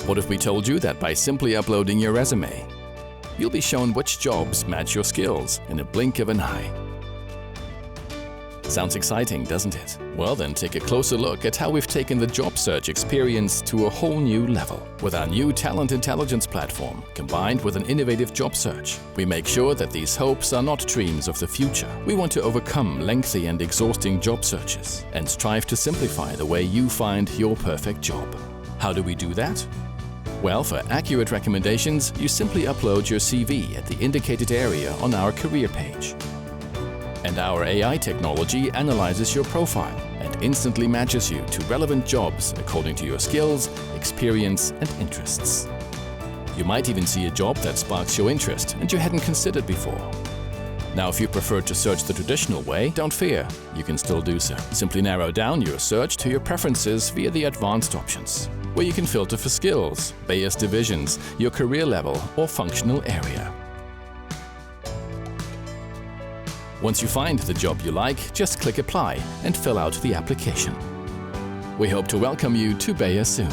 What if we told you that by simply uploading your resume, you'll be shown which jobs match your skills in a blink of an eye? Sounds exciting, doesn't it? Well then, take a closer look at how we've taken the job search experience to a whole new level. With our new talent intelligence platform, combined with an innovative job search, we make sure that these hopes are not dreams of the future. We want to overcome lengthy and exhausting job searches and strive to simplify the way you find your perfect job. How do we do that? Well, for accurate recommendations, you simply upload your CV at the indicated area on our career page. And our AI technology analyzes your profile and instantly matches you to relevant jobs according to your skills, experience and interests. You might even see a job that sparks your interest and you hadn't considered before. Now, if you prefer to search the traditional way, don't fear, you can still do so. Simply narrow down your search to your preferences via the advanced options, where you can filter for skills, Bayer's divisions, your career level or functional area. Once you find the job you like, just click Apply and fill out the application. We hope to welcome you to Bayer soon.